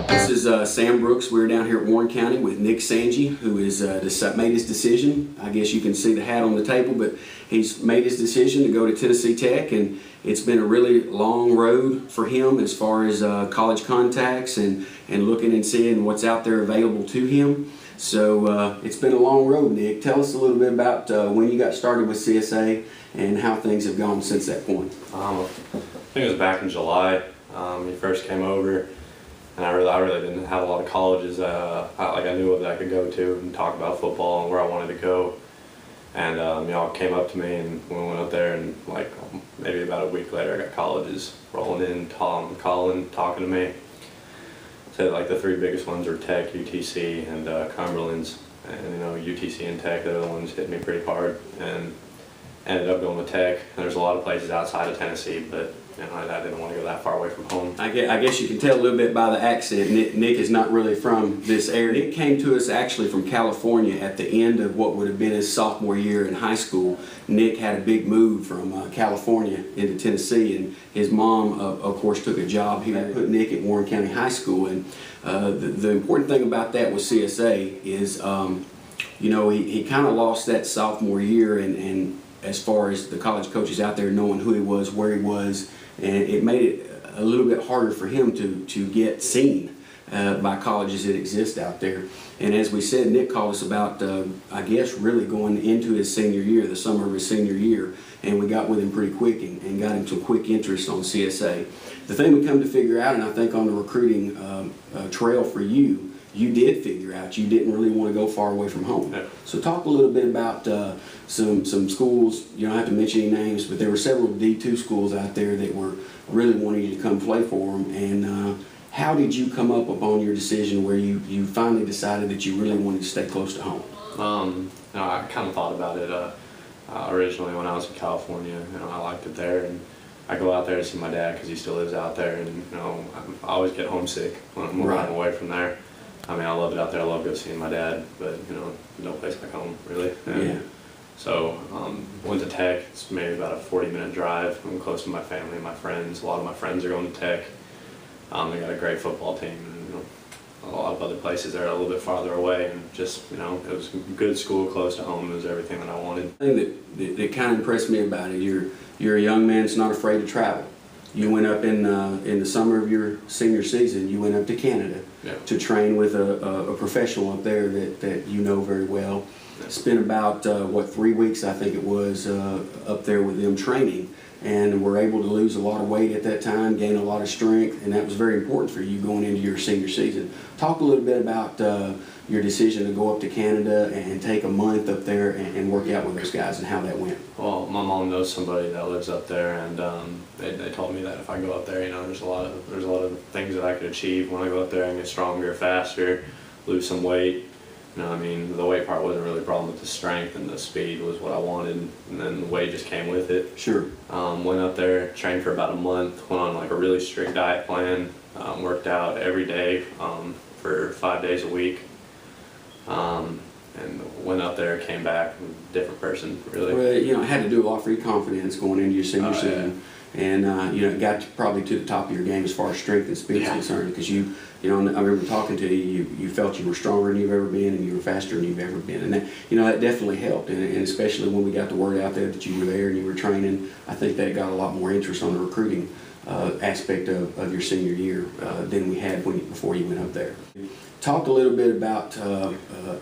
This is Sam Brooks. We're down here at Warren County with Nick Sangi, who has made his decision. I guess you can see the hat on the table, but he's made his decision to go to Tennessee Tech, and it's been a really long road for him as far as college contacts and looking and seeing what's out there available to him. So it's been a long road, Nick. Tell us a little bit about when you got started with CSA and how things have gone since that point. I think it was back in July. He first came over, and I really didn't have a lot of colleges I knew of that I could go to and talk about football and where I wanted to go. And y'all came up to me, and we went up there, and like maybe about a week later, I got colleges rolling in, calling, talking to me. Said like the three biggest ones are Tech, UTC, and Cumberland's. And UTC and Tech, they're the ones hit me pretty hard, and ended up going with Tech. There's a lot of places outside of Tennessee, but I didn't want to go that far away from home. I guess you can tell a little bit by the accent. Nick is not really from this area. Nick came to us actually from California at the end of what would have been his sophomore year in high school. Nick had a big move from California into Tennessee, and his mom, of course, took a job here. Put Nick at Warren County High School, and the important thing about that with CSA is, he kind of lost that sophomore year, and as far as the college coaches out there knowing who he was, where he was, and it made it a little bit harder for him to get seen by colleges that exist out there. And as we said, Nick called us about, I guess, really going into his senior year, the summer of his senior year, and we got with him pretty quick and got him some quick interest on CSA. The thing we come to figure out, and I think on the recruiting trail for you, you did figure out you didn't really want to go far away from home. Yeah. So talk a little bit about some schools. You don't have to mention any names, but there were several D2 schools out there that were really wanting you to come play for them. And how did you come up upon your decision where you finally decided that you really wanted to stay close to home? I kind of thought about it originally when I was in California. I liked it there, and I go out there to see my dad because he still lives out there, and I always get homesick when I'm away from there. I mean, I love it out there. I love go seeing my dad, but no place like home really. Yeah. So went to Tech. It's maybe about a 40-minute drive. I'm close to my family and my friends. A lot of my friends are going to Tech. They got a great football team. And, a lot of other places that are a little bit farther away, and just it was a good school close to home. It was everything that I wanted. The thing that kind of impressed me about it, you're a young man that's not afraid to travel. You went up in the summer of your senior season. You went up to Canada to train with a professional up there that you know very well. Spent about 3 weeks, I think it was, up there with them training, and were able to lose a lot of weight at that time, gain a lot of strength, and that was very important for you going into your senior season. Talk a little bit about your decision to go up to Canada and take a month up there and work out with those guys, and how that went. Well, my mom knows somebody that lives up there, and they told me that if I go up there, there's a lot of things that I could achieve when I go up there and get stronger, faster, lose some weight. The weight part wasn't really a problem, but the strength and the speed was what I wanted, and then the weight just came with it. Sure. Went up there, trained for about a month, went on like a really strict diet plan, worked out every day for 5 days a week, and went up there, came back, different person, really. Well, it had to do a lot for your confidence going into your senior season. Yeah. And it got probably to the top of your game as far as strength and speed is concerned, because I remember talking to you. You felt you were stronger than you've ever been, and you were faster than you've ever been, and that definitely helped. And especially when we got the word out there that you were there and you were training, I think that got a lot more interest on the recruiting aspect of your senior year than we had before you went up there. Talk a little bit about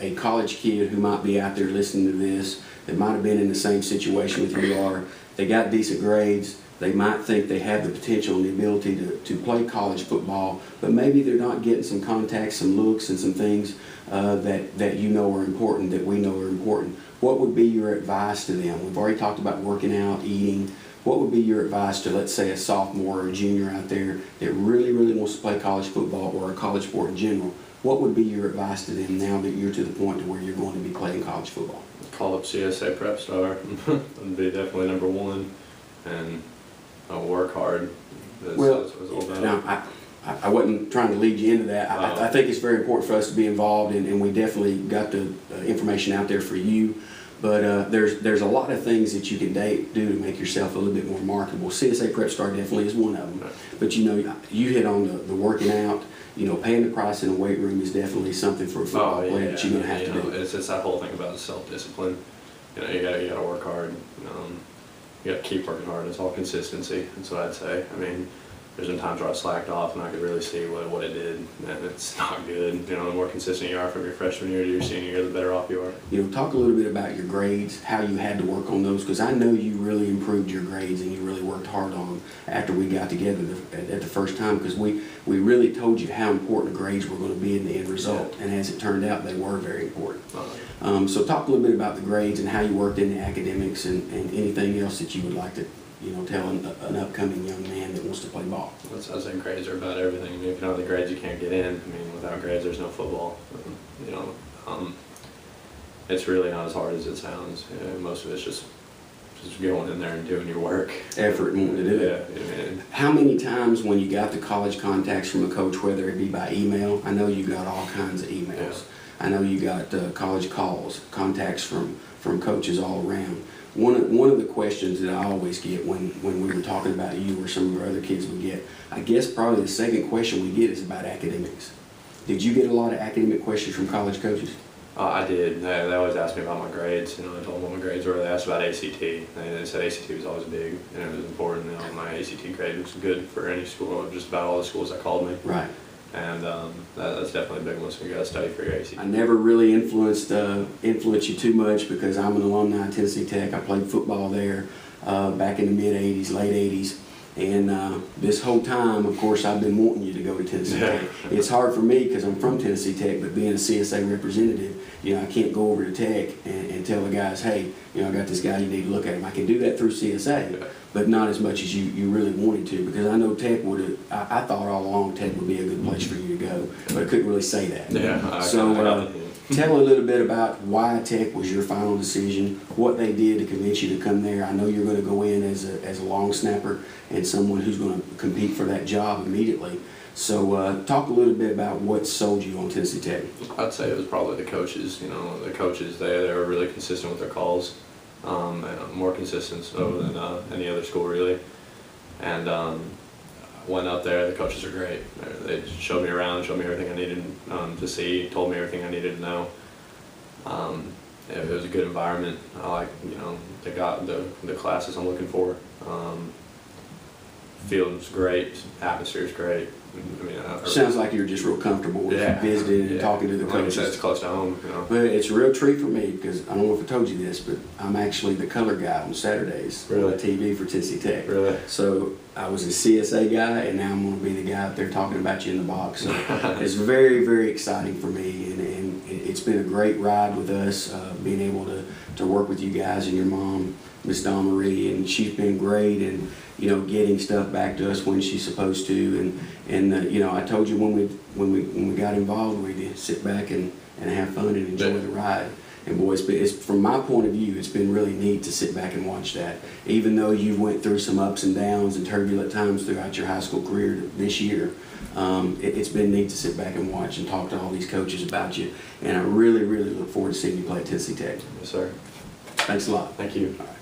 a college kid who might be out there listening to this that might have been in the same situation with you are. They got decent grades. They might think they have the potential and the ability to play college football, but maybe they're not getting some contacts, some looks, and some things that are important, that we know are important. What would be your advice to them? We've already talked about working out, eating. What would be your advice to, let's say, a sophomore or a junior out there that really, really wants to play college football or a college sport in general? What would be your advice to them now that you're to the point to where you're going to be playing college football? Call up CSA PrepStar. That'd be definitely number one, and work hard. Now, I wasn't trying to lead you into that. I think it's very important for us to be involved, and we definitely got the information out there for you. But there's a lot of things that you can do to make yourself a little bit more marketable. CSA PrepStar definitely is one of them. Right. But you hit on the working out. Paying the price in a weight room is definitely something for a football player that you're going to have to do. It's that whole thing about self-discipline. You gotta work hard. You gotta keep working hard. It's all consistency. That's what I'd say. I mean, there's been times where I slacked off and I could really see what it did, and it's not good. The more consistent you are from your freshman year to your senior year, the better off you are. Talk a little bit about your grades, how you had to work on those, because I know you really improved your grades and you really worked hard on them after we got together at the first time, because we really told you how important grades were going to be in the end result, and as it turned out, they were very important. So talk a little bit about the grades and how you worked in the academics and anything else that you would like to tell an upcoming young man that wants to play ball. I say grades are about everything. If you don't have the grades, you can't get in. Without grades, there's no football. It's really not as hard as it sounds. Most of it's just going in there and doing your work. Effort and wanting to do it. Yeah. How many times when you got the college contacts from a coach, whether it be by email, I know you got all kinds of emails. Yeah. I know you got college calls, contacts from coaches all around. One of the questions that I always get when we were talking about you or some of our other kids would get, I guess probably the second question we get is about academics. Did you get a lot of academic questions from college coaches? I did. They always asked me about my grades. I told them what my grades were. They asked about ACT. They said ACT was always big and it was important. My ACT grade was good for any school, just about all the schools that called me. Right. And that's definitely a big one, so you got to study for your ACT. I never really influenced you too much because I'm an alumni of Tennessee Tech. I played football there back in the mid-'80s, late 80s. And this whole time, of course, I've been wanting you to go to Tennessee Tech. It's hard for me because I'm from Tennessee Tech, but being a CSA representative, I can't go over to Tech and tell the guys, hey, I got this guy, you need to look at him. I can do that through CSA, but not as much as you really wanted to, because I know Tech would have, I thought all along Tech would be a good place for you to go, but I couldn't really say that. Tell a little bit about why Tech was your final decision, what they did to convince you to come there. I know you're going to go in as a long snapper and someone who's going to compete for that job immediately. So talk a little bit about what sold you on Tennessee Tech. I'd say it was probably the coaches. The coaches, they were really consistent with their calls, more consistent so than any other school really. And went up there, the coaches are great. They showed me around, showed me everything I needed to see, told me everything I needed to know. It was a good environment. I like, they got the classes I'm looking for. Field's great, atmosphere's great. Sounds like you're just real comfortable with visiting and talking to the coaches. Like I said, it's close to home. But it's a real treat for me because I don't know if I told you this, but I'm actually the color guy on Saturdays on the TV for Tennessee Tech. Really? So I was a CSA guy, and now I'm going to be the guy up there talking about you in the box. So it's very, very exciting for me, and it's been a great ride with us, being able to work with you guys and your mom, Miss Dawn Marie, and she's been great, and getting stuff back to us when she's supposed to, and I told you when we got involved, we'd sit back and have fun and enjoy the ride. And boy, it's from my point of view, it's been really neat to sit back and watch that. Even though you went through some ups and downs and turbulent times throughout your high school career this year, it's been neat to sit back and watch and talk to all these coaches about you. And I really, really look forward to seeing you play at Tennessee Tech. Yes, sir. Thanks a lot. Thank you. All right.